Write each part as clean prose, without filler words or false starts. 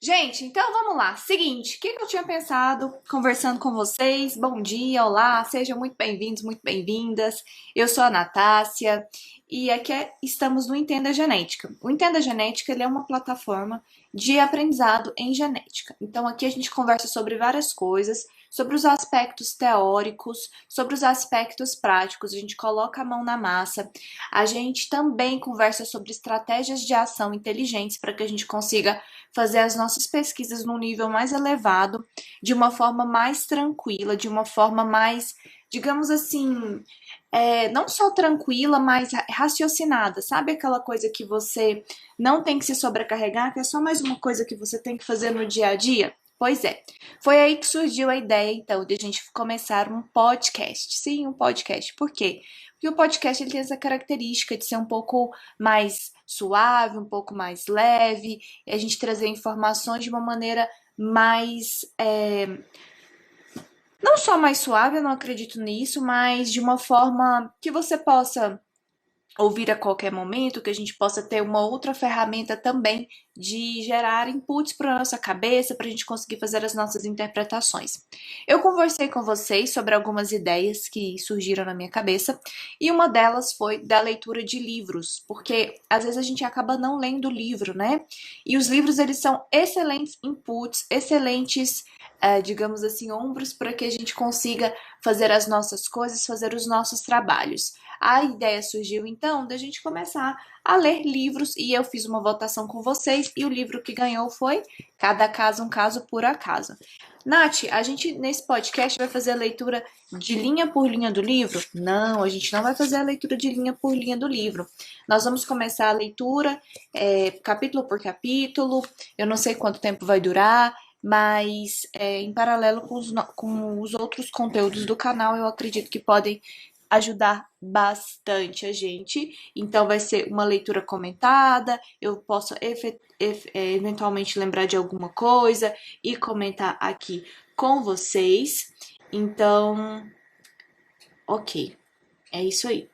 Gente, então vamos lá. Seguinte, o que eu tinha pensado conversando com vocês? Bom dia, olá, sejam muito bem-vindos, muito bem-vindas. Eu sou a Natácia e aqui estamos no Entenda Genética. O Entenda Genética ele é uma plataforma de aprendizado em genética. Então aqui a gente conversa sobre várias coisas, sobre os aspectos teóricos, sobre os aspectos práticos, a gente coloca a mão na massa. A gente também conversa sobre estratégias de ação inteligentes para que a gente consiga fazer as nossas pesquisas num nível mais elevado, de uma forma mais tranquila, de uma forma mais, digamos assim, não só tranquila, mas raciocinada. Sabe aquela coisa que você não tem que se sobrecarregar, que é só mais uma coisa que você tem que fazer no dia a dia? Pois é, foi aí que surgiu a ideia, então, de a gente começar um podcast. Sim, um podcast. Por quê? Porque o podcast ele tem essa característica de ser um pouco mais suave, um pouco mais leve, e a gente trazer informações de uma maneira mais. Não só mais suave, eu não acredito nisso, mas de uma forma que você possa ouvir a qualquer momento, que a gente possa ter uma outra ferramenta também de gerar inputs para a nossa cabeça, para a gente conseguir fazer as nossas interpretações. Eu conversei com vocês sobre algumas ideias que surgiram na minha cabeça e uma delas foi da leitura de livros, porque às vezes a gente acaba não lendo o livro, né? E os livros eles são excelentes inputs, excelentes digamos assim, ombros para que a gente consiga fazer as nossas coisas, fazer os nossos trabalhos. A ideia surgiu então da gente começar a ler livros e eu fiz uma votação com vocês e o livro que ganhou foi Cada Caso um Caso por Acaso. Nath, a gente nesse podcast vai fazer a leitura de linha por linha do livro? Não, a gente não vai fazer a leitura de linha por linha do livro. Nós vamos começar a leitura capítulo por capítulo. Eu não sei quanto tempo vai durar, mas em paralelo com os outros conteúdos do canal, eu acredito que podem ajudar bastante a gente. Então, vai ser uma leitura comentada, eu posso eventualmente lembrar de alguma coisa e comentar aqui com vocês. Então, ok, é isso aí.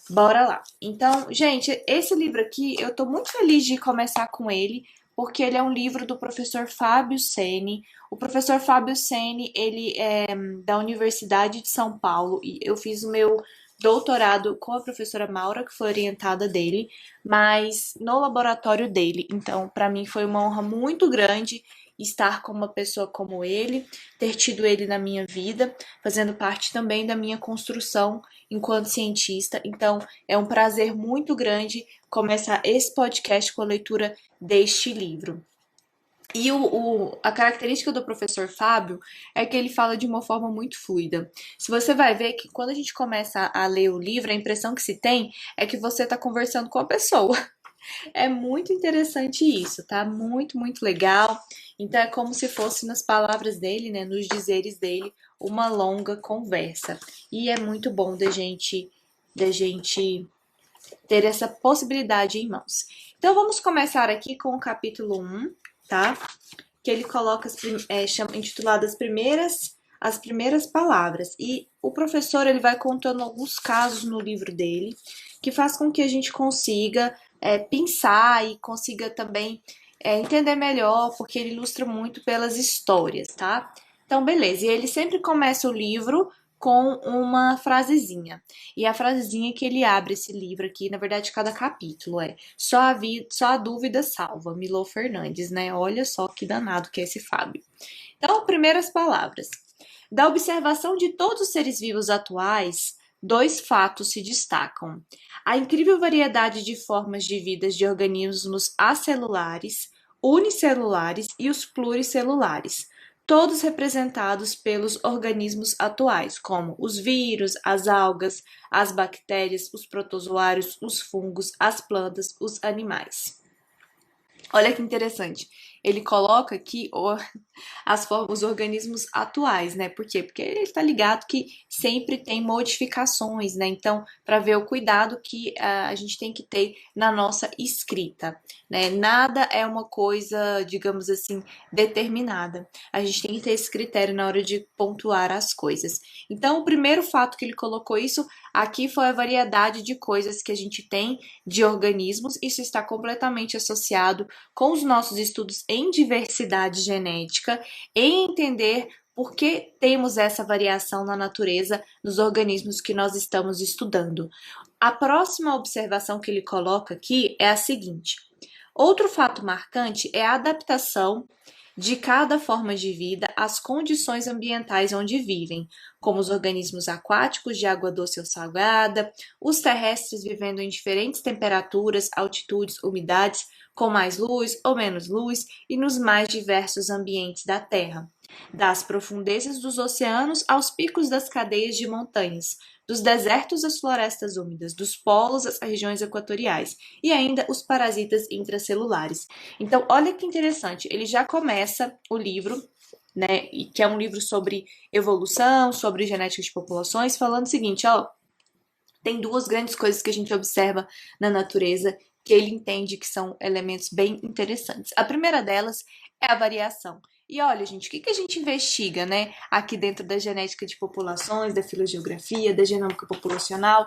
Bora lá. Então, gente, esse livro aqui, eu tô muito feliz de começar com ele, porque ele é um livro do professor Fábio Ceni. O professor Fábio Ceni, ele é da Universidade de São Paulo e eu fiz o meu doutorado com a professora Maura, que foi orientada dele, mas no laboratório dele. Então, para mim foi uma honra muito grande estar com uma pessoa como ele, ter tido ele na minha vida, fazendo parte também da minha construção enquanto cientista. Então, é um prazer muito grande começar esse podcast com a leitura deste livro. E a característica do professor Fábio é que ele fala de uma forma muito fluida. Se você vai ver que quando a gente começa a ler o livro, a impressão que se tem é que você está conversando com a pessoa. É muito interessante isso, tá? Muito, muito legal. Então é como se fosse nas palavras dele, né, nos dizeres dele, uma longa conversa. E é muito bom da gente ter essa possibilidade em mãos. Então vamos começar aqui com o capítulo um, tá? Que ele coloca intitulado as primeiras palavras. E o professor ele vai contando alguns casos no livro dele que faz com que a gente consiga pensar e consiga também entender melhor, porque ele ilustra muito pelas histórias, tá? Então, beleza. E ele sempre começa o livro com uma frasezinha. E a frasezinha que ele abre esse livro aqui, na verdade, cada capítulo é só a dúvida salva, Milô Fernandes, né? Olha só que danado que é esse Fábio. Então, primeiras palavras. Da observação de todos os seres vivos atuais, dois fatos se destacam: a incrível variedade de formas de vida de organismos acelulares, unicelulares e os pluricelulares, todos representados pelos organismos atuais, como os vírus, as algas, as bactérias, os protozoários, os fungos, as plantas, os animais. Olha que interessante. Ele coloca aqui os organismos atuais, né? Por quê? Porque ele está ligado que sempre tem modificações, né? Então, para ver o cuidado que a gente tem que ter na nossa escrita, né? Nada é uma coisa, digamos assim, determinada. A gente tem que ter esse critério na hora de pontuar as coisas. Então, o primeiro fato que ele colocou isso, Aqui foi a variedade de coisas que a gente tem de organismos. Isso está completamente associado com os nossos estudos em diversidade genética, em entender por que temos essa variação na natureza nos organismos que nós estamos estudando. A próxima observação que ele coloca aqui é a seguinte: outro fato marcante é a adaptação de cada forma de vida às condições ambientais onde vivem, como os organismos aquáticos de água doce ou salgada, os terrestres vivendo em diferentes temperaturas, altitudes, umidades, com mais luz ou menos luz, e nos mais diversos ambientes da Terra, das profundezas dos oceanos aos picos das cadeias de montanhas, dos desertos às florestas úmidas, dos polos às regiões equatoriais, e ainda os parasitas intracelulares. Então, olha que interessante, ele já começa o livro, né, que é um livro sobre evolução, sobre genética de populações, falando o seguinte, ó, tem duas grandes coisas que a gente observa na natureza que ele entende que são elementos bem interessantes. A primeira delas é a variação. E olha, gente, o que a gente investiga, né, aqui dentro da genética de populações, da filogeografia, da genômica populacional,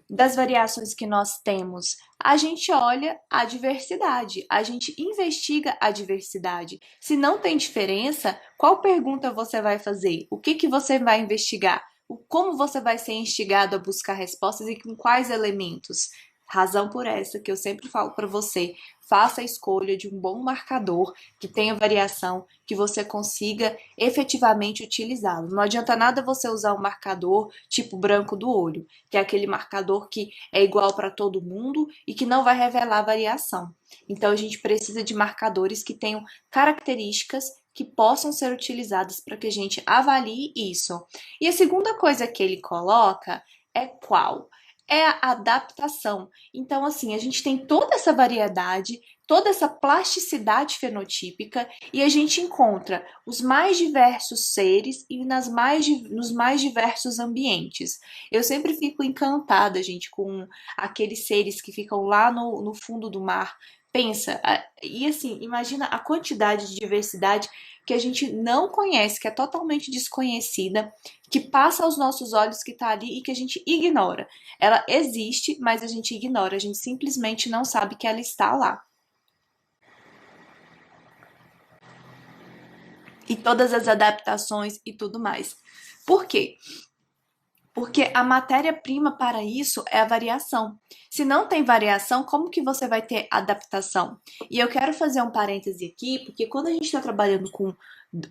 das variações que nós temos? A gente olha a diversidade, a gente investiga a diversidade. Se não tem diferença, qual pergunta você vai fazer? O que você vai investigar? Como você vai ser instigado a buscar respostas e com quais elementos? Razão por essa que eu sempre falo para você, faça a escolha de um bom marcador que tenha variação, que você consiga efetivamente utilizá-lo. Não adianta nada você usar um marcador tipo branco do olho, que é aquele marcador que é igual para todo mundo e que não vai revelar variação. Então a gente precisa de marcadores que tenham características que possam ser utilizadas para que a gente avalie isso. E a segunda coisa que ele coloca é qual? É a adaptação. Então, assim, a gente tem toda essa variedade, toda essa plasticidade fenotípica e a gente encontra os mais diversos seres e nos mais diversos ambientes. Eu sempre fico encantada, gente, com aqueles seres que ficam lá no fundo do mar. Pensa, e assim, imagina a quantidade de diversidade que a gente não conhece, que é totalmente desconhecida, que passa aos nossos olhos, que está ali e que a gente ignora. Ela existe, mas a gente ignora, a gente simplesmente não sabe que ela está lá. E todas as adaptações e tudo mais. Por quê? Porque a matéria-prima para isso é a variação. Se não tem variação, como que você vai ter adaptação? E eu quero fazer um parêntese aqui, porque quando a gente está trabalhando com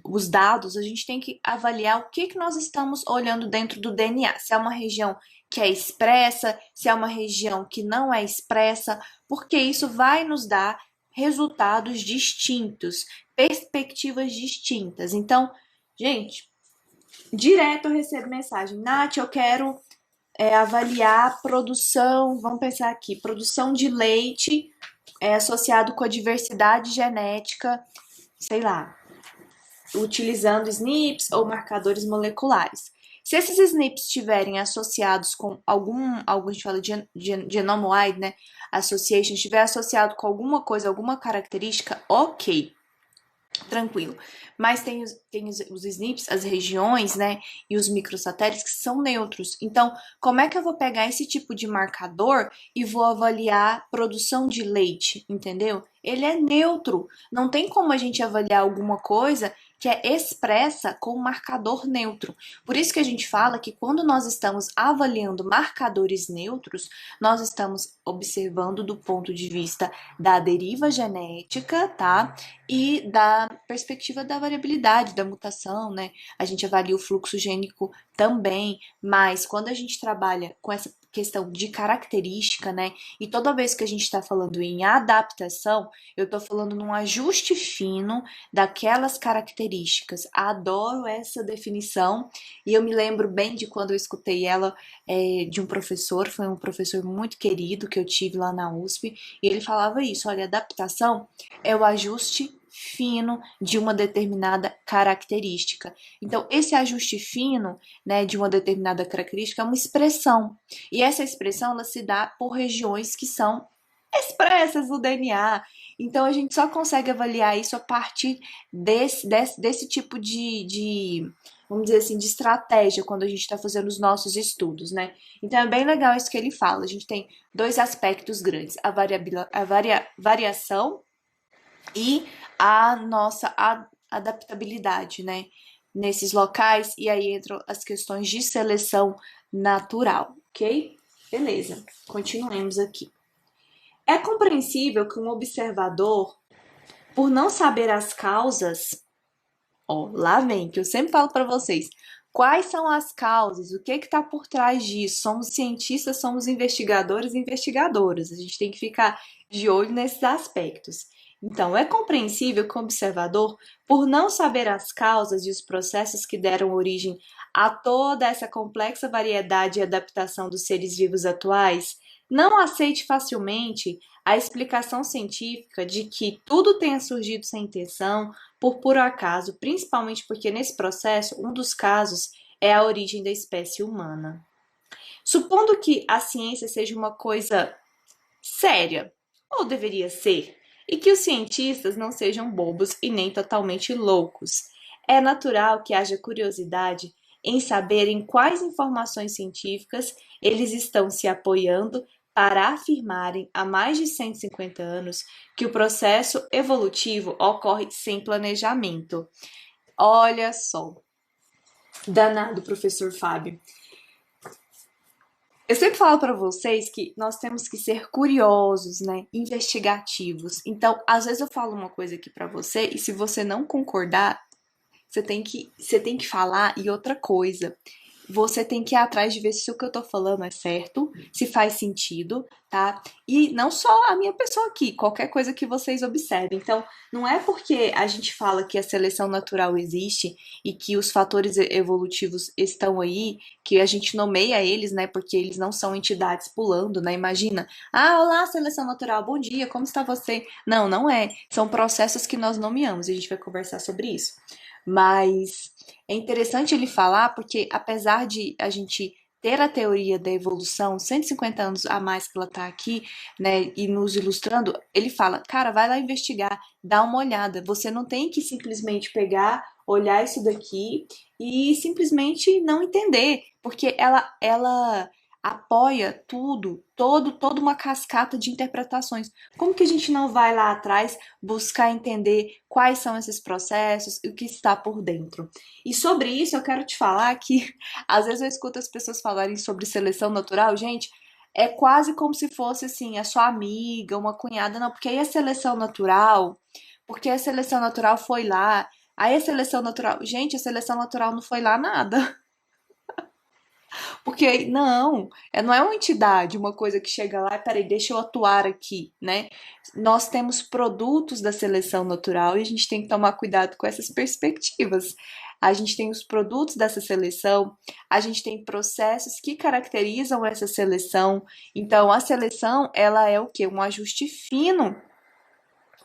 os dados, a gente tem que avaliar o que nós estamos olhando dentro do DNA. Se é uma região que é expressa, se é uma região que não é expressa, porque isso vai nos dar resultados distintos, perspectivas distintas. Então, gente, direto eu recebo mensagem: Nath, eu quero avaliar produção, vamos pensar aqui, produção de leite associado com a diversidade genética, sei lá, utilizando SNPs ou marcadores moleculares. Se esses SNPs estiverem associados com a gente fala de genome-wide, né? Association, estiver associado com alguma coisa, alguma característica, ok, tranquilo. Mas tem os SNPs, as regiões, né, e os microsatélites que são neutros. Então, como é que eu vou pegar esse tipo de marcador e vou avaliar produção de leite, entendeu? Ele é neutro. Não tem como a gente avaliar alguma coisa que é expressa com um marcador neutro. Por isso que a gente fala que quando nós estamos avaliando marcadores neutros, nós estamos observando do ponto de vista da deriva genética, tá? E da perspectiva da variabilidade, da mutação, né? A gente avalia o fluxo gênico também, mas quando a gente trabalha com essa questão de característica, né? E toda vez que a gente está falando em adaptação, eu estou falando num ajuste fino daquelas características. Adoro essa definição e eu me lembro bem de quando eu escutei ela de um professor, foi um professor muito querido que eu tive lá na USP, e ele falava isso: olha, adaptação é o ajuste fino de uma determinada característica. Então, esse ajuste fino, né, de uma determinada característica é uma expressão. E essa expressão ela se dá por regiões que são expressas no DNA. Então, a gente só consegue avaliar isso a partir desse tipo vamos dizer assim, de estratégia quando a gente está fazendo os nossos estudos, né? Então é bem legal isso que ele fala. A gente tem dois aspectos grandes: variação e a nossa adaptabilidade, né? Nesses locais, e aí entram as questões de seleção natural, ok? Beleza, continuemos aqui. É compreensível que um observador, por não saber as causas, ó, lá vem, que eu sempre falo para vocês, quais são as causas, o que está por trás disso? Somos cientistas, somos investigadores e investigadoras, a gente tem que ficar de olho nesses aspectos. Então, é compreensível que o observador, por não saber as causas e os processos que deram origem a toda essa complexa variedade e adaptação dos seres vivos atuais, não aceite facilmente a explicação científica de que tudo tenha surgido sem intenção, por puro acaso, principalmente porque nesse processo, um dos casos é a origem da espécie humana. Supondo que a ciência seja uma coisa séria, ou deveria ser, e que os cientistas não sejam bobos e nem totalmente loucos, é natural que haja curiosidade em saber em quais informações científicas eles estão se apoiando para afirmarem há mais de 150 anos que o processo evolutivo ocorre sem planejamento. Olha só, danado, professor Fábio. Eu sempre falo para vocês que nós temos que ser curiosos, né? Investigativos. Então, às vezes eu falo uma coisa aqui para você e se você não concordar, você tem que falar e outra coisa. Você tem que ir atrás de ver se o que eu tô falando é certo, se faz sentido, tá? E não só a minha pessoa aqui, qualquer coisa que vocês observem. Então, não é porque a gente fala que a seleção natural existe e que os fatores evolutivos estão aí, que a gente nomeia eles, né? Porque eles não são entidades pulando, né? Imagina, ah, olá, seleção natural, bom dia, como está você? Não, não é. São processos que nós nomeamos e a gente vai conversar sobre isso. Mas é interessante ele falar porque, apesar de a gente ter a teoria da evolução, 150 anos a mais que ela está aqui, né, e nos ilustrando, ele fala, cara, vai lá investigar, dá uma olhada. Você não tem que simplesmente pegar, olhar isso daqui e simplesmente não entender, porque ela apoia tudo, toda uma cascata de interpretações. Como que a gente não vai lá atrás buscar entender quais são esses processos e o que está por dentro? E sobre isso eu quero te falar que às vezes eu escuto as pessoas falarem sobre seleção natural, gente, é quase como se fosse assim, a sua amiga, uma cunhada, não, porque aí a seleção natural, porque a seleção natural foi lá, aí a seleção natural, gente, a seleção natural não foi lá nada. Porque não, não é uma entidade, uma coisa que chega lá e peraí, deixa eu atuar aqui, né? Nós temos produtos da seleção natural e a gente tem que tomar cuidado com essas perspectivas. A gente tem os produtos dessa seleção, a gente tem processos que caracterizam essa seleção. Então, a seleção, ela é o quê? Um ajuste fino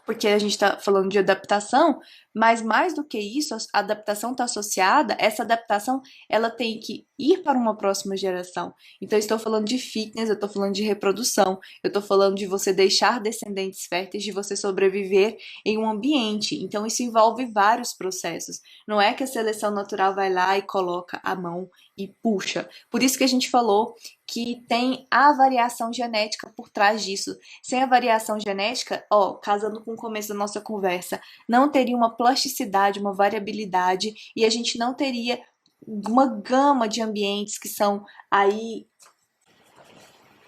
porque a gente está falando de adaptação, mas mais do que isso, a adaptação está associada, essa adaptação ela tem que ir para uma próxima geração. Então, eu estou falando de fitness, eu estou falando de reprodução, eu estou falando de você deixar descendentes férteis, de você sobreviver em um ambiente. Então, isso envolve vários processos. Não é que a seleção natural vai lá e coloca a mão e puxa. Por isso que a gente falou que tem a variação genética por trás disso. Sem a variação genética, ó, casando com o começo da nossa conversa, não teria uma plasticidade, uma variabilidade e a gente não teria uma gama de ambientes que são aí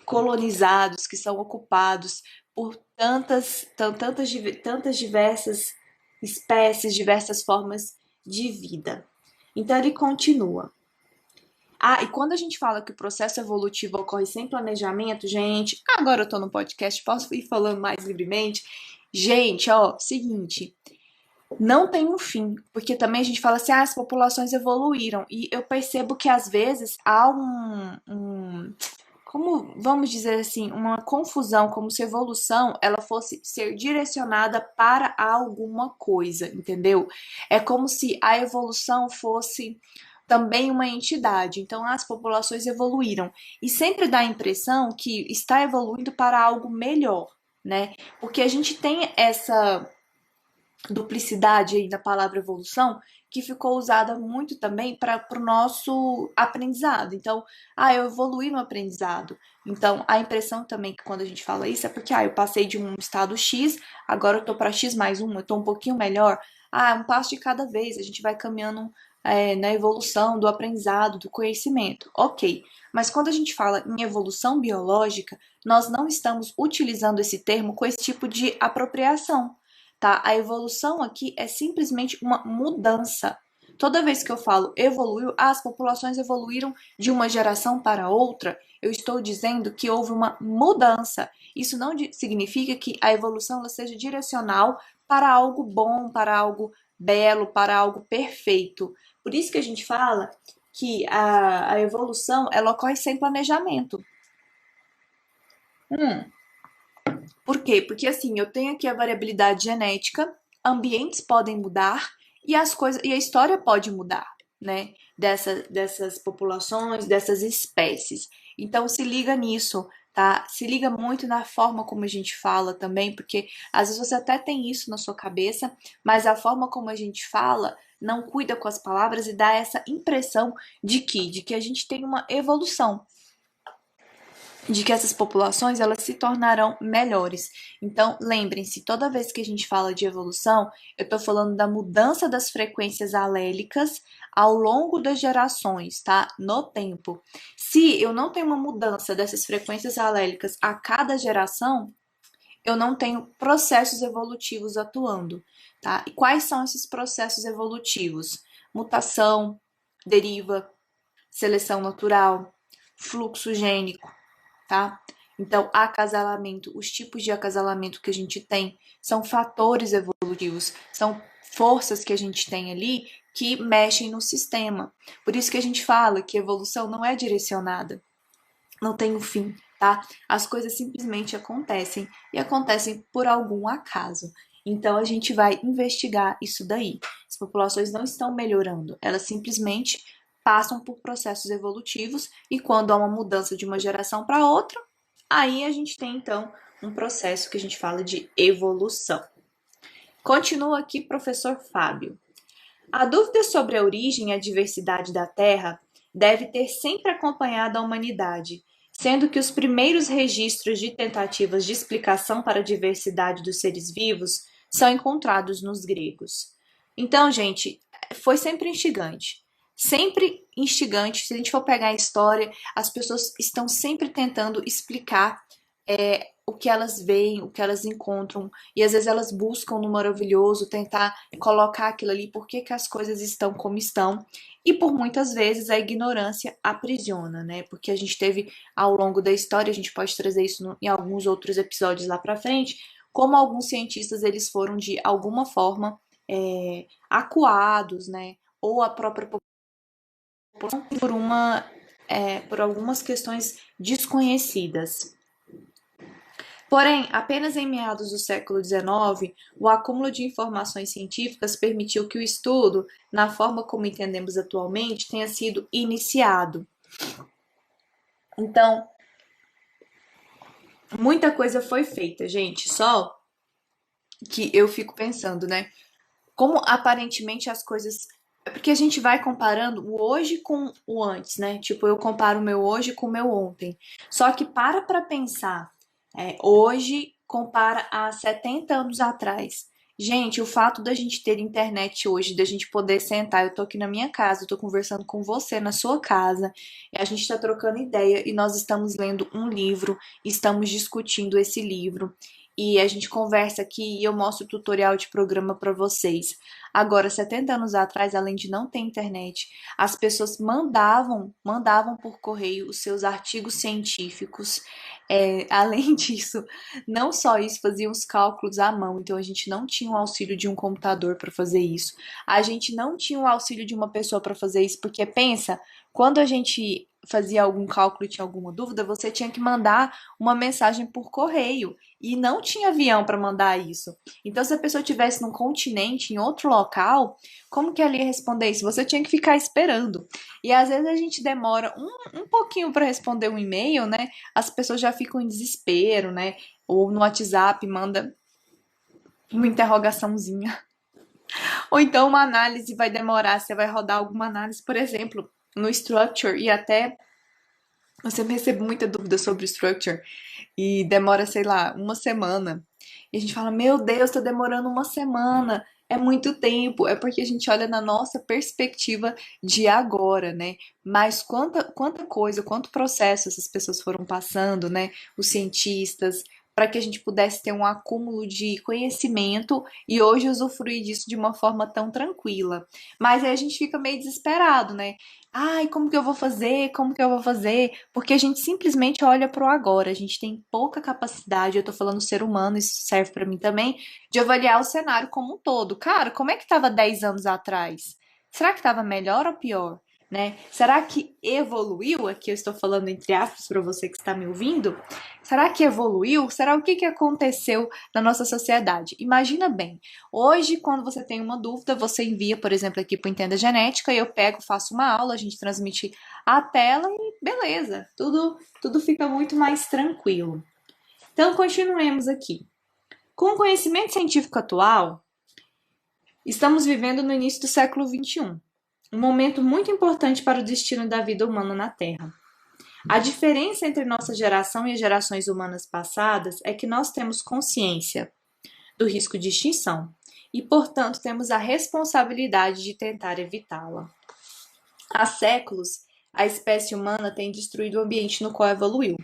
colonizados, que são ocupados por tantas diversas espécies, diversas formas de vida. Então ele continua. Ah, e quando a gente fala que o processo evolutivo ocorre sem planejamento, gente, agora eu tô no podcast, posso ir falando mais livremente. Gente, ó, seguinte, não tem um fim, porque também a gente fala assim, ah, as populações evoluíram, e eu percebo que às vezes há como vamos dizer assim, uma confusão, como se a evolução ela fosse ser direcionada para alguma coisa, entendeu? É como se a evolução fosse também uma entidade. Então, as populações evoluíram e sempre dá a impressão que está evoluindo para algo melhor, né? Porque a gente tem duplicidade aí da palavra evolução que ficou usada muito também para o nosso aprendizado. Então, eu evoluí no aprendizado. Então, a impressão também que quando a gente fala isso é porque, eu passei de um estado X, agora eu tô para X mais um, eu tô um pouquinho melhor. Um passo de cada vez, a gente vai caminhando na evolução do aprendizado, do conhecimento. Ok, mas quando a gente fala em evolução biológica, nós não estamos utilizando esse termo com esse tipo de apropriação, tá? A evolução aqui é simplesmente uma mudança. Toda vez que eu falo evoluiu, as populações evoluíram de uma geração para outra, eu estou dizendo que houve uma mudança. Isso não significa que a evolução ela seja direcional para algo bom, para algo belo, para algo perfeito. Por isso que a gente fala que a evolução ela ocorre sem planejamento. Por quê? Porque assim, eu tenho aqui a variabilidade genética, ambientes podem mudar e as coisas e a história pode mudar, né? Dessas populações, dessas espécies. Então se liga nisso, tá? Se liga muito na forma como a gente fala também, porque às vezes você até tem isso na sua cabeça, mas a forma como a gente fala não cuida com as palavras e dá essa impressão de que a gente tem uma evolução, de que essas populações elas se tornarão melhores. Então, lembrem-se, toda vez que a gente fala de evolução, eu estou falando da mudança das frequências alélicas ao longo das gerações, tá? No tempo. Se eu não tenho uma mudança dessas frequências alélicas a cada geração, eu não tenho processos evolutivos atuando, tá? E quais são esses processos evolutivos? Mutação, deriva, seleção natural, fluxo gênico, tá? Então, acasalamento, os tipos de acasalamento que a gente tem são fatores evolutivos, são forças que a gente tem ali que mexem no sistema. Por isso que a gente fala que evolução não é direcionada, não tem um fim, tá? As coisas simplesmente acontecem e acontecem por algum acaso. Então a gente vai investigar isso daí. As populações não estão melhorando, elas simplesmente passam por processos evolutivos e quando há uma mudança de uma geração para outra, aí a gente tem então um processo que a gente fala de evolução. Continua aqui, professor Fábio. A dúvida sobre a origem e a diversidade da Terra deve ter sempre acompanhado a humanidade, sendo que os primeiros registros de tentativas de explicação para a diversidade dos seres vivos são encontrados nos gregos. Então, gente, foi sempre instigante. Sempre instigante. Se a gente for pegar a história, as pessoas estão sempre tentando explicar o que elas veem, o que elas encontram, e às vezes elas buscam no maravilhoso tentar colocar aquilo ali, por que as coisas estão como estão, e por muitas vezes a ignorância aprisiona, né? Porque a gente teve ao longo da história, a gente pode trazer isso em alguns outros episódios lá pra frente, como alguns cientistas eles foram de alguma forma acuados, né? Ou a própria população por algumas questões desconhecidas. Porém, apenas em meados do século XIX, o acúmulo de informações científicas permitiu que o estudo, na forma como entendemos atualmente, tenha sido iniciado. Então, muita coisa foi feita, gente, só que eu fico pensando, né? Como aparentemente as coisas. Porque a gente vai comparando o hoje com o antes, né? Tipo, eu comparo o meu hoje com o meu ontem. Só que para pensar, hoje compara a 70 anos atrás. Gente, o fato da gente ter internet hoje, da gente poder sentar, eu tô aqui na minha casa, eu tô conversando com você na sua casa, e a gente tá trocando ideia e nós estamos lendo um livro, estamos discutindo esse livro. E a gente conversa aqui e eu mostro o tutorial de programa para vocês. Agora, 70 anos atrás, além de não ter internet, as pessoas mandavam por correio os seus artigos científicos. Além disso, não só isso, faziam os cálculos à mão, então a gente não tinha o auxílio de um computador para fazer isso. A gente não tinha o auxílio de uma pessoa para fazer isso, porque pensa, quando a gente fazia algum cálculo e tinha alguma dúvida, você tinha que mandar uma mensagem por correio e não tinha avião para mandar isso. Então, se a pessoa estivesse num continente, em outro local, como que ela ia responder isso? Você tinha que ficar esperando. E às vezes a gente demora um pouquinho para responder um e-mail, né? As pessoas já ficam em desespero, né? Ou no WhatsApp manda uma interrogaçãozinha. Ou então uma análise vai demorar, você vai rodar alguma análise, por exemplo, no Structure, e até eu sempre recebo muita dúvida sobre o Structure, e demora, sei lá, uma semana. E a gente fala, meu Deus, tá demorando uma semana. É muito tempo. É porque a gente olha na nossa perspectiva de agora, né? Mas quanta coisa, quanto processo essas pessoas foram passando, né? Os cientistas, para que a gente pudesse ter um acúmulo de conhecimento e hoje usufruir disso de uma forma tão tranquila. Mas aí a gente fica meio desesperado, né? Ai, como que eu vou fazer? Como que eu vou fazer? Porque a gente simplesmente olha pro agora. A gente tem pouca capacidade, eu tô falando ser humano, isso serve pra mim também, de avaliar o cenário como um todo. Cara, como é que tava 10 anos atrás? Será que tava melhor ou pior? Né? Será que evoluiu? Aqui eu estou falando entre aspas para você que está me ouvindo. Será que evoluiu? Será o que aconteceu na nossa sociedade? Imagina bem, hoje, quando você tem uma dúvida, você envia, por exemplo, aqui para o Entenda Genética, e eu pego, faço uma aula, a gente transmite a tela e beleza, tudo fica muito mais tranquilo. Então, continuemos aqui. Com o conhecimento científico atual, estamos vivendo no início do século XXI, um momento muito importante para o destino da vida humana na Terra. A diferença entre nossa geração e as gerações humanas passadas é que nós temos consciência do risco de extinção e, portanto, temos a responsabilidade de tentar evitá-la. Há séculos, a espécie humana tem destruído o ambiente no qual evoluiu.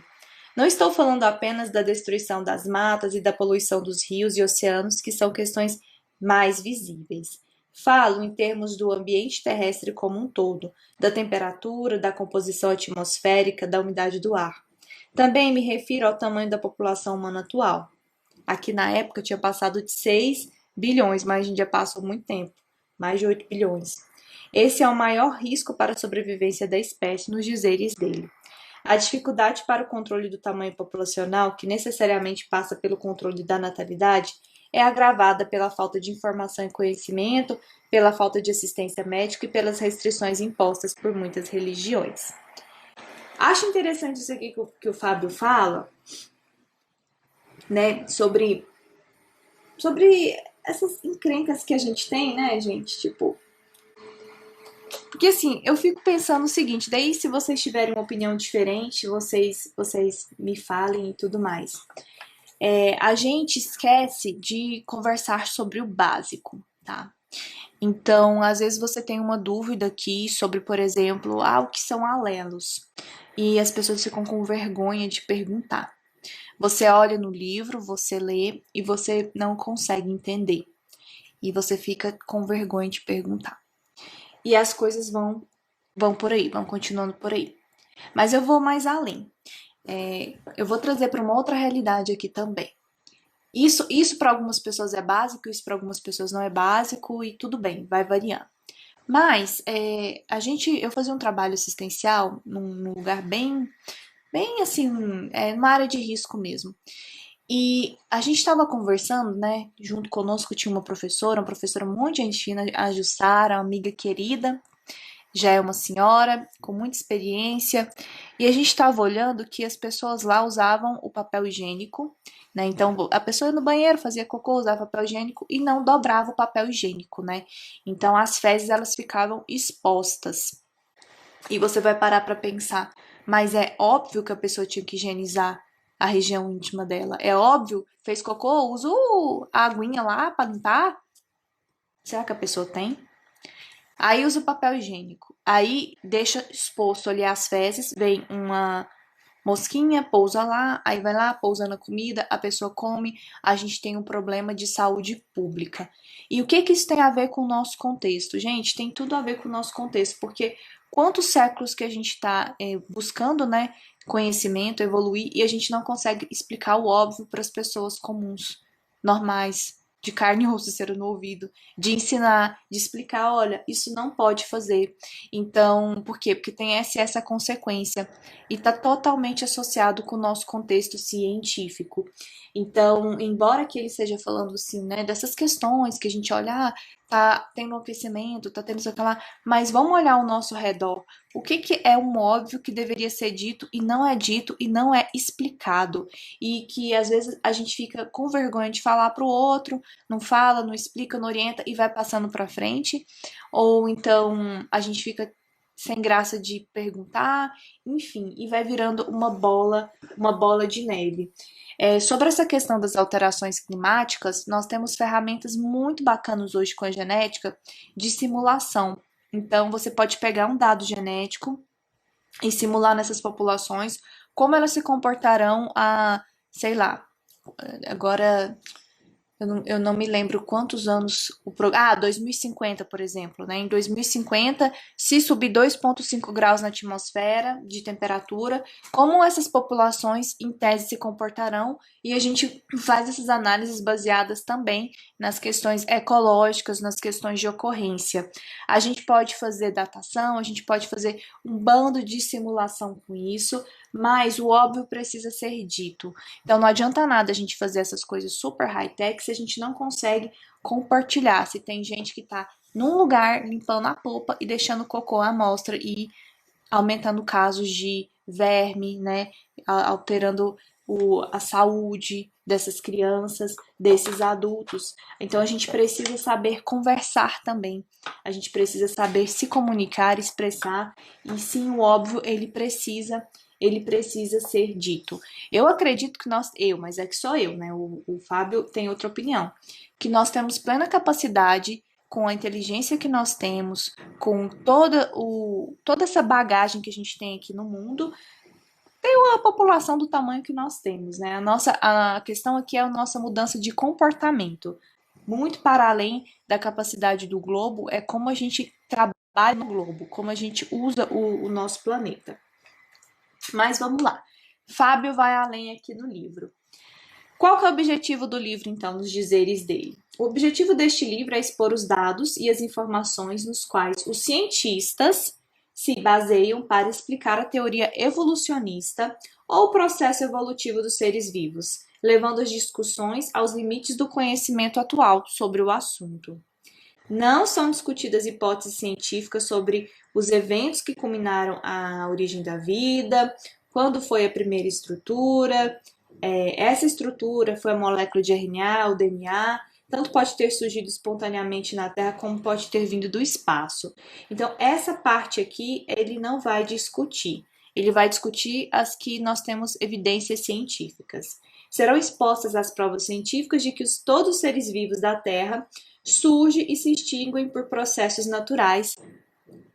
Não estou falando apenas da destruição das matas e da poluição dos rios e oceanos, que são questões mais visíveis. Falo em termos do ambiente terrestre como um todo, da temperatura, da composição atmosférica, da umidade do ar. Também me refiro ao tamanho da população humana atual. Aqui na época tinha passado de 6 bilhões, mas a gente já passou muito tempo, mais de 8 bilhões. Esse é o maior risco para a sobrevivência da espécie nos dizeres dele. A dificuldade para o controle do tamanho populacional, que necessariamente passa pelo controle da natalidade, é agravada pela falta de informação e conhecimento, pela falta de assistência médica e pelas restrições impostas por muitas religiões. Acho interessante isso aqui que o Fábio fala, né, sobre essas encrencas que a gente tem, né, gente? Tipo, porque assim, eu fico pensando o seguinte, daí se vocês tiverem uma opinião diferente, vocês me falem e tudo mais. A gente esquece de conversar sobre o básico, tá? Então, às vezes você tem uma dúvida aqui sobre, por exemplo, o que são alelos. E as pessoas ficam com vergonha de perguntar. Você olha no livro, você lê e você não consegue entender. E você fica com vergonha de perguntar. E as coisas vão por aí, vão continuando por aí. Mas eu vou mais além. Eu vou trazer para uma outra realidade aqui também. Isso para algumas pessoas é básico, isso para algumas pessoas não é básico e tudo bem, vai variando. Mas eu fazia um trabalho assistencial num lugar bem assim, numa área de risco mesmo. E a gente estava conversando, né? Junto conosco tinha uma professora muito gentil, a Jussara, uma amiga querida, já é uma senhora com muita experiência, e a gente estava olhando que as pessoas lá usavam o papel higiênico, né? Então a pessoa ia no banheiro, fazia cocô, usava papel higiênico e não dobrava o papel higiênico, né? Então as fezes elas ficavam expostas. E você vai parar para pensar, mas é óbvio que a pessoa tinha que higienizar a região íntima dela. É óbvio, fez cocô, usa a aguinha lá para limpar. Será que a pessoa tem? Aí usa o papel higiênico. Aí deixa exposto ali as fezes, vem uma mosquinha, pousa lá, aí vai lá, pousa na comida, a pessoa come, a gente tem um problema de saúde pública. E o que isso tem a ver com o nosso contexto? Gente, tem tudo a ver com o nosso contexto, porque quantos séculos que a gente está buscando, né, conhecimento, evoluir, e a gente não consegue explicar o óbvio para as pessoas comuns, normais, de carne e osso ser no ouvido, de ensinar, de explicar, olha, isso não pode fazer. Então, por quê? Porque tem essa consequência e está totalmente associado com o nosso contexto científico. Então, embora que ele esteja falando assim, né, dessas questões que a gente olha, tá tendo um aquecimento, tá tendo isso aqui lá, mas vamos olhar ao nosso redor. O que que é um óbvio que deveria ser dito e não é dito e não é explicado? E que às vezes a gente fica com vergonha de falar pro outro, não fala, não explica, não orienta e vai passando pra frente, ou então a gente fica sem graça de perguntar, enfim, e vai virando uma bola de neve. Sobre essa questão das alterações climáticas, nós temos ferramentas muito bacanas hoje com a genética de simulação. Então, você pode pegar um dado genético e simular nessas populações como elas se comportarão sei lá, agora eu não me lembro quantos anos 2050, por exemplo, né? Em 2050, se subir 2,5 graus na atmosfera de temperatura, como essas populações em tese se comportarão, e a gente faz essas análises baseadas também nas questões ecológicas, nas questões de ocorrência. A gente pode fazer datação, a gente pode fazer um bando de simulação com isso, mas o óbvio precisa ser dito. Então não adianta nada a gente fazer essas coisas super high-tech se a gente não consegue compartilhar. Se tem gente que está num lugar limpando a polpa e deixando cocô à mostra e aumentando casos de verme, né? Alterando a saúde dessas crianças, desses adultos. Então a gente precisa saber conversar também. A gente precisa saber se comunicar, expressar, e sim, o óbvio, ele precisa ser dito. Eu acredito que mas é que sou eu, né? O Fábio tem outra opinião. Que nós temos plena capacidade, com a inteligência que nós temos, com toda essa bagagem que a gente tem aqui no mundo, tem uma população do tamanho que nós temos, né? A questão aqui é a nossa mudança de comportamento. Muito para além da capacidade do globo, é como a gente trabalha no globo, como a gente usa o nosso planeta. Mas vamos lá. Fábio vai além aqui no livro. Qual que é o objetivo do livro, então, nos dizeres dele? O objetivo deste livro é expor os dados e as informações nos quais os cientistas se baseiam para explicar a teoria evolucionista ou o processo evolutivo dos seres vivos, levando as discussões aos limites do conhecimento atual sobre o assunto. Não são discutidas hipóteses científicas sobre os eventos que culminaram a origem da vida, quando foi a primeira estrutura, essa estrutura foi a molécula de RNA, o DNA, tanto pode ter surgido espontaneamente na Terra como pode ter vindo do espaço. Então, essa parte aqui ele não vai discutir. Ele vai discutir as que nós temos evidências científicas. Serão expostas as provas científicas de que todos os seres vivos da Terra surgem e se extinguem por processos naturais.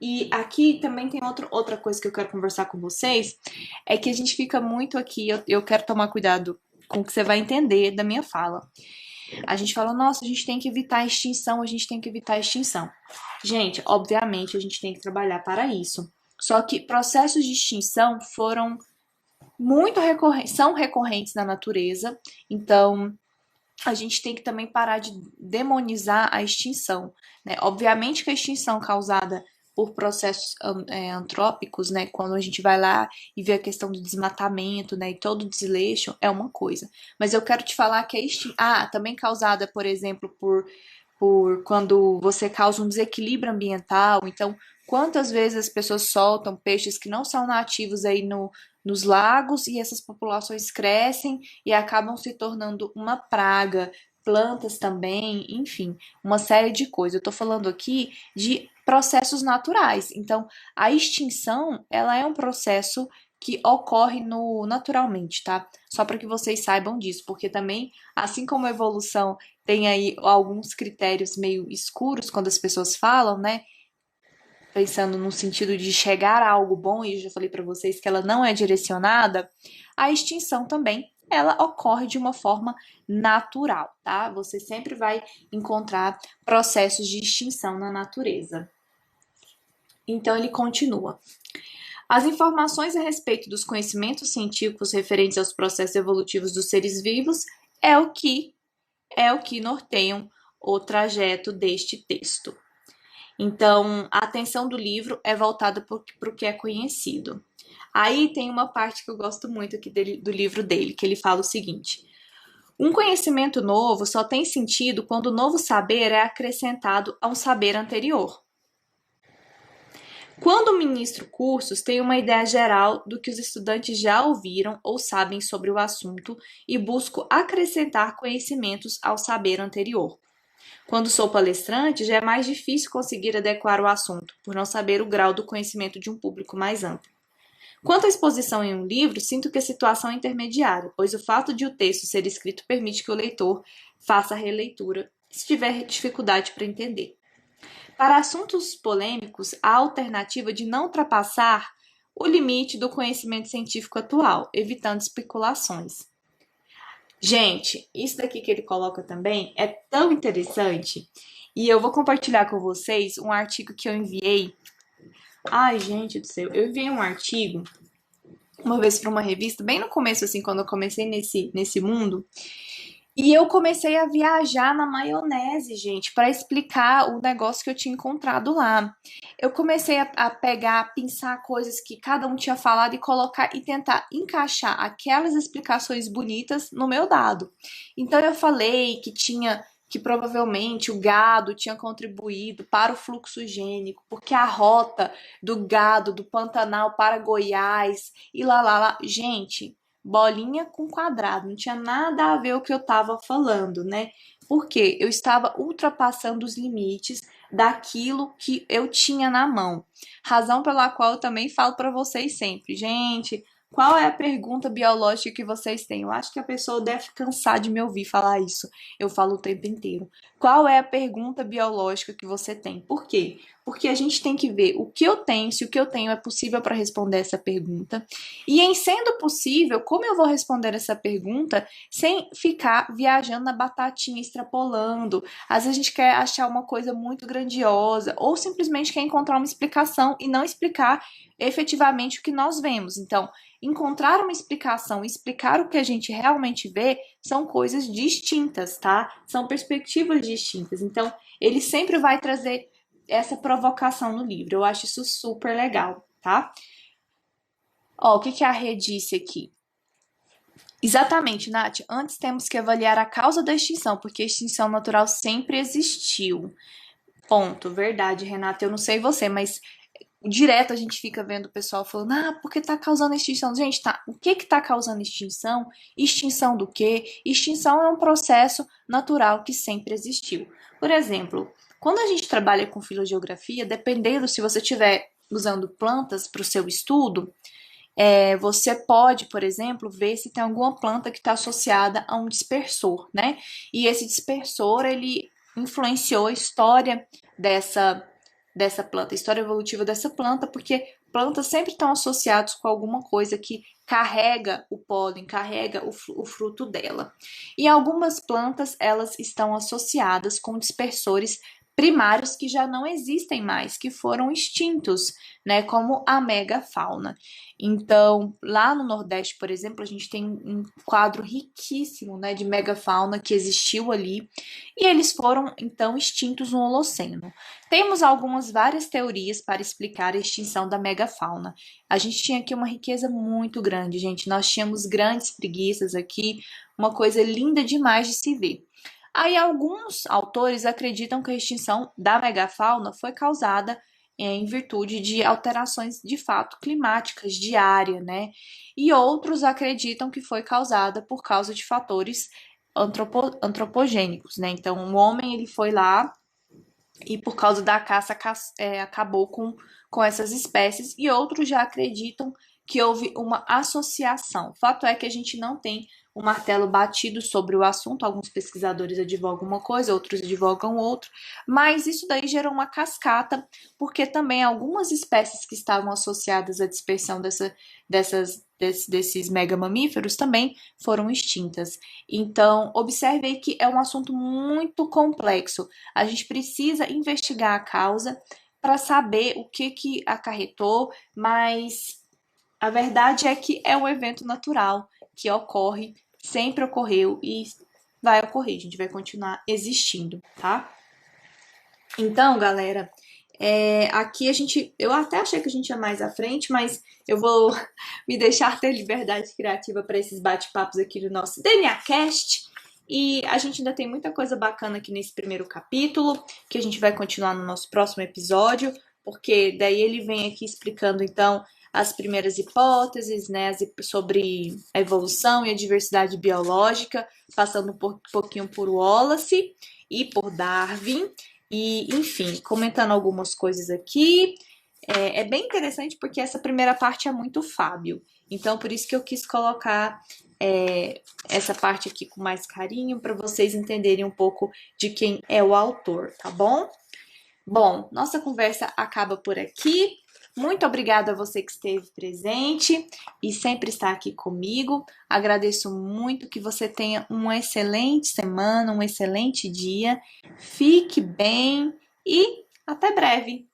E aqui também tem outra coisa que eu quero conversar com vocês, é que a gente fica muito aqui, eu quero tomar cuidado com o que você vai entender da minha fala. A gente fala, nossa, a gente tem que evitar a extinção, a gente tem que evitar a extinção. Gente, obviamente a gente tem que trabalhar para isso. Só que processos de extinção são recorrentes na natureza, então a gente tem que também parar de demonizar a extinção, né? Obviamente que a extinção causada por processos antrópicos, né, quando a gente vai lá e vê a questão do desmatamento, né, e todo o desleixo, é uma coisa. Mas eu quero te falar que a extinção, também causada, por exemplo, por quando você causa um desequilíbrio ambiental. Então, quantas vezes as pessoas soltam peixes que não são nativos aí nos lagos e essas populações crescem e acabam se tornando uma praga, plantas também, enfim, uma série de coisas. Eu tô falando aqui de processos naturais. Então, a extinção, ela é um processo que ocorre naturalmente, tá? Só para que vocês saibam disso, porque também, assim como a evolução tem aí alguns critérios meio escuros quando as pessoas falam, né? Pensando no sentido de chegar a algo bom, e eu já falei para vocês que ela não é direcionada, a extinção também, ela ocorre de uma forma natural, tá? Você sempre vai encontrar processos de extinção na natureza. Então ele continua. As informações a respeito dos conhecimentos científicos referentes aos processos evolutivos dos seres vivos é o que norteiam o trajeto deste texto. Então, a atenção do livro é voltada para o que é conhecido. Aí tem uma parte que eu gosto muito aqui do livro dele, que ele fala o seguinte: Um conhecimento novo só tem sentido quando o novo saber é acrescentado a um saber anterior. Quando ministro cursos, tenho uma ideia geral do que os estudantes já ouviram ou sabem sobre o assunto e busco acrescentar conhecimentos ao saber anterior. Quando sou palestrante, já é mais difícil conseguir adequar o assunto, por não saber o grau do conhecimento de um público mais amplo. Quanto à exposição em um livro, sinto que a situação é intermediária, pois o fato de o texto ser escrito permite que o leitor faça a releitura, se tiver dificuldade para entender. Para assuntos polêmicos, há a alternativa de não ultrapassar o limite do conhecimento científico atual, evitando especulações. Gente, isso daqui que ele coloca também é tão interessante. E eu vou compartilhar com vocês um artigo que eu enviei. Ai, gente do céu, eu enviei um artigo uma vez para uma revista, bem no começo, assim, quando eu comecei nesse mundo. E eu comecei a viajar na maionese, gente, para explicar o negócio que eu tinha encontrado lá. Eu comecei a pegar, a pensar coisas que cada um tinha falado e colocar e tentar encaixar aquelas explicações bonitas no meu dado. Então eu falei que provavelmente o gado tinha contribuído para o fluxo gênico, porque a rota do gado do Pantanal para Goiás e lá. Gente, bolinha com quadrado, não tinha nada a ver o que eu estava falando, né? Porque eu estava ultrapassando os limites daquilo que eu tinha na mão. Razão pela qual eu também falo para vocês sempre, gente, qual é a pergunta biológica que vocês têm? Eu acho que a pessoa deve cansar de me ouvir falar isso. Eu falo o tempo inteiro. Qual é a pergunta biológica que você tem? Por quê? Porque a gente tem que ver o que eu tenho, se o que eu tenho é possível para responder essa pergunta. E em sendo possível, como eu vou responder essa pergunta sem ficar viajando na batatinha, extrapolando? Às vezes a gente quer achar uma coisa muito grandiosa ou simplesmente quer encontrar uma explicação e não explicar efetivamente o que nós vemos. Então, encontrar uma explicação e explicar o que a gente realmente vê são coisas distintas, tá? São perspectivas distintas. Então, ele sempre vai trazer essa provocação no livro. Eu acho isso super legal, tá? Ó, o que a Rê disse aqui? Exatamente, Nath. Antes temos que avaliar a causa da extinção, porque a extinção natural sempre existiu. Ponto. Verdade, Renata. Eu não sei você, mas direto a gente fica vendo o pessoal falando, porque tá causando extinção. Gente, tá, o que que tá causando extinção? Extinção do quê? Extinção é um processo natural que sempre existiu. Por exemplo, quando a gente trabalha com filogeografia, dependendo se você estiver usando plantas para o seu estudo, você pode, por exemplo, ver se tem alguma planta que está associada a um dispersor, né? E esse dispersor, ele influenciou a história dessa planta, a história evolutiva dessa planta, porque plantas sempre estão associadas com alguma coisa que carrega o pólen, carrega o fruto dela. E algumas plantas, elas estão associadas com dispersores primários que já não existem mais, que foram extintos, né, como a megafauna. Então, lá no Nordeste, por exemplo, a gente tem um quadro riquíssimo, né, de megafauna que existiu ali, e eles foram, então, extintos no Holoceno. Temos várias teorias para explicar a extinção da megafauna. A gente tinha aqui uma riqueza muito grande, gente. Nós tínhamos grandes preguiças aqui, uma coisa linda demais de se ver. Aí alguns autores acreditam que a extinção da megafauna foi causada em virtude de alterações de fato climáticas de área, né? E outros acreditam que foi causada por causa de fatores antropogênicos, né? Então o homem ele foi lá e por causa da caça acabou com essas espécies, e outros já acreditam que houve uma associação. O fato é que a gente não tem um martelo batido sobre o assunto, alguns pesquisadores advogam uma coisa, outros advogam outra, mas isso daí gerou uma cascata, porque também algumas espécies que estavam associadas à dispersão desses megamamíferos também foram extintas. Então, observe aí que é um assunto muito complexo. A gente precisa investigar a causa para saber o que acarretou, mas a verdade é que é um evento natural que ocorre, sempre ocorreu e vai ocorrer, a gente vai continuar existindo, tá? Então, galera, aqui eu até achei que a gente ia mais à frente, mas eu vou me deixar ter liberdade criativa para esses bate-papos aqui do nosso DNA Cast. E a gente ainda tem muita coisa bacana aqui nesse primeiro capítulo, que a gente vai continuar no nosso próximo episódio, porque daí ele vem aqui explicando então as primeiras hipóteses, né, sobre a evolução e a diversidade biológica, passando um pouquinho por Wallace e por Darwin, e enfim, comentando algumas coisas aqui. É bem interessante porque essa primeira parte é muito Fábio, então por isso que eu quis colocar essa parte aqui com mais carinho para vocês entenderem um pouco de quem é o autor, tá bom? Bom, nossa conversa acaba por aqui. Muito obrigada a você que esteve presente e sempre está aqui comigo. Agradeço muito que você tenha uma excelente semana, um excelente dia. Fique bem e até breve!